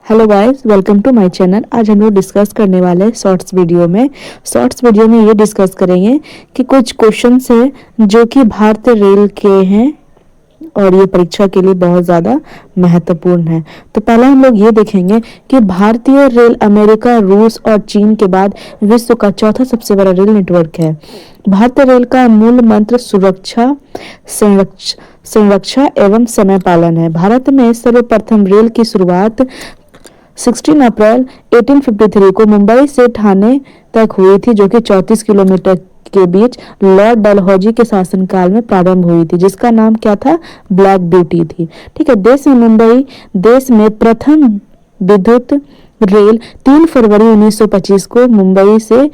Hello guys, welcome to my channel. आज हम लोग डिस्कस करने वाले हैं शॉर्ट्स वीडियो में ये डिस्कस करेंगे कि कुछ क्वेश्चंस है जो कि भारतीय रेल के हैं और ये परीक्षा के लिए बहुत ज़्यादा महत्वपूर्ण है। तो पहला हम लोग ये देखेंगे कि भारतीय रेल अमेरिका, रूस और चीन के बाद विश्व का चौथा सबसे बड़ा रेल नेटवर्क है। भारतीय रेल का मूल मंत्र सुरक्षा, संरक्षा एवं समय पालन है। भारत में सर्वप्रथम रेल की शुरुआत 16 अप्रैल 1853 को मुंबई से ठाणे तक हुई थी, जो कि 34 किलोमीटर के बीच लॉर्ड डलहौजी के शासनकाल में प्रारंभ हुई थी, जिसका नाम क्या था? ब्लैक ब्यूटी थी। ठीक है। देश में प्रथम विद्युत रेल 3 फरवरी 1925 को मुंबई से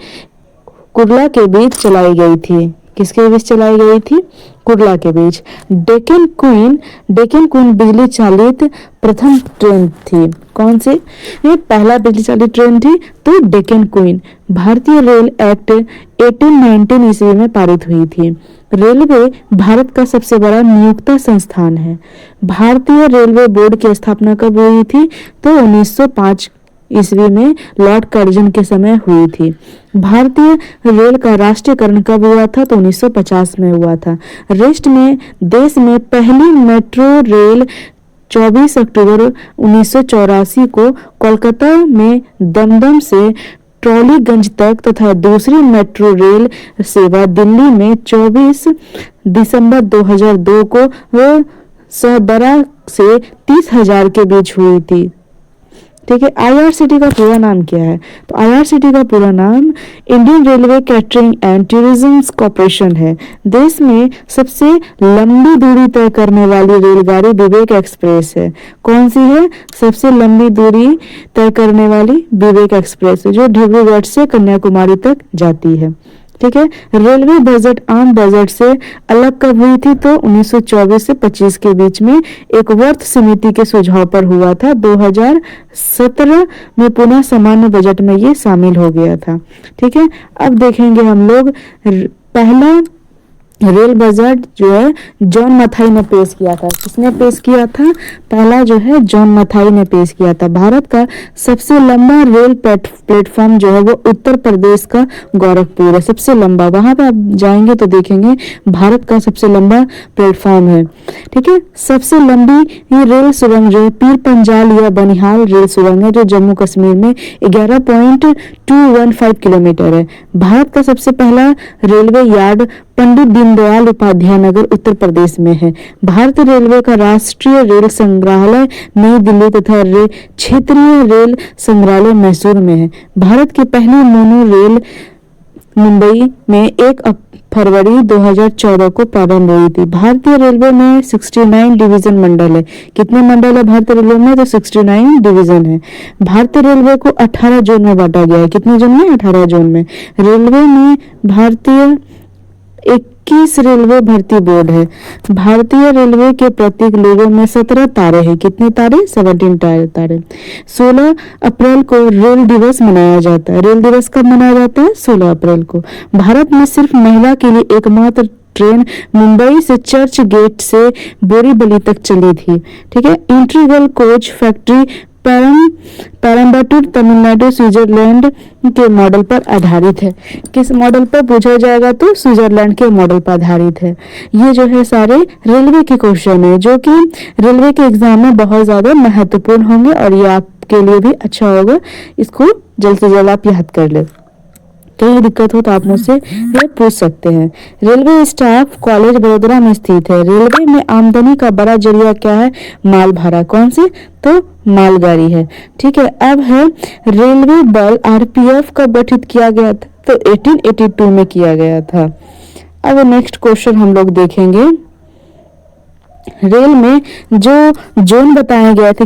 कुर्ला के बीच चलाई गई थी। किसके बीच चलाई गई थी? कुर्ला के बीच। डेक्कन क्वीन बिजली चालित प्रथम ट्रेन थी। कौन सी? ये पहला बिजली चालित ट्रेन थी, तो डेक्कन क्वीन। भारतीय रेल एक्ट 1819 ईस्वी में पारित हुई थी। रेलवे भारत का सबसे बड़ा नियोक्ता संस्थान है। भारतीय रेलवे बोर्ड की स्थापना कब हुई थी? तो 1905 ईस्वी में लॉर्ड कर्जन के समय हुई थी। भारतीय रेल का राष्ट्रीयकरण कब हुआ था? तो 1950 में हुआ था। देश में पहली मेट्रो रेल 24 अक्टूबर 1984 को कोलकाता में दमदम से टॉलीगंज तक तथा दूसरी मेट्रो रेल सेवा दिल्ली में 24 दिसंबर 2002 को सदरा से 30,000 के बीच हुई थी। ठीक है। आईआरसीटी का पूरा नाम क्या है? तो आईआरसीटी का पूरा नाम Indian railway catering and tourism corporation है। देश में सबसे लंबी दूरी तय करने वाली रेलगाड़ी विवेक एक्सप्रेस है। कौन सी है? सबसे लंबी दूरी तय करने वाली विवेक एक्सप्रेस है, जो डिब्रूगढ़ से कन्याकुमारी तक जाती है। ठीक है। रेलवे बजट आम बजट से अलग कब हुई थी? तो 1924 से 25 के बीच में एक वर्त समिति के सुझाव पर हुआ था। 2017 में पुनः सामान्य बजट में ये शामिल हो गया था। ठीक है। अब देखेंगे हम लोग पहला रेल बजट जो है जॉन मथाई ने पेश किया था। किसने पेश किया था? पहला जो है जॉन मथाई ने पेश किया था। भारत का सबसे लंबा रेल प्लेटफॉर्म जो है वो उत्तर प्रदेश का गोरखपुर है, सबसे लंबा। वहां पे आप जाएंगे तो देखेंगे भारत का सबसे लंबा प्लेटफॉर्म है। ठीक है। सबसे लंबी ये रेल सुरंग जो है पीर पंजाल या बनिहाल रेल सुरंग है, जो जम्मू कश्मीर में 11.215 किलोमीटर है। भारत का सबसे पहला रेलवे यार्ड पंडित दीनदयाल उपाध्याय नगर उत्तर प्रदेश में है। भारतीय रेलवे का राष्ट्रीय रेल संग्रहालय नई दिल्ली तथा क्षेत्रीय रेल संग्रहालय मैसूर में है। भारत की पहली मोनो रेल मुंबई में 1 फरवरी 2014 को प्रारंभ हुई थी। भारतीय रेलवे में 69 डिवीजन मंडल है। कितने मंडल है भारतीय रेलवे में? तो 69 डिवीजन है। भारतीय रेलवे को 18 जोन में बांटा गया है। कितने जोन में? 18 जोन में। रेलवे में भारतीय 21 रेलवे भर्ती बोर्ड है। भारतीय रेलवे के प्रत्येक लोगों में 17 तारे हैं। कितने तारे? 17 तारे। 16 अप्रैल को रेल दिवस मनाया जाता है। रेल दिवस कब मनाया जाता है? 16 अप्रैल को। भारत में सिर्फ महिला के लिए एकमात्र ट्रेन मुंबई से चर्च गेट से बोरीवली तक चली थी। ठीक है। Integral coach factory Perambur Tamil Nadu Switzerland के मॉडल पर आधारित है। किस मॉडल पर पूछा जाएगा? तो स्विट्जरलैंड के मॉडल पर आधारित है। ये जो है सारे रेलवे के क्वेश्चन है, जो कि रेलवे के एग्जाम में बहुत ज्यादा महत्वपूर्ण होंगे और ये आपके लिए भी अच्छा होगा। इसको जल्द से जल्द आप याद कर ले। कहीं दिक्कत हो तो आप मुझसे ये पूछ सकते हैं। रेलवे स्टाफ कॉलेज बड़ोदरा में स्थित है। रेलवे में आमदनी का बड़ा जरिया क्या है? माल भाड़ा। कौन सी? तो मालगाड़ी है। ठीक है। अब है रेलवे बल आरपीएफ कब गठित किया गया था? तो 1882 में किया गया था। अब नेक्स्ट क्वेश्चन हम लोग देखेंगे। रेल में जो जोन बताए गए थे कि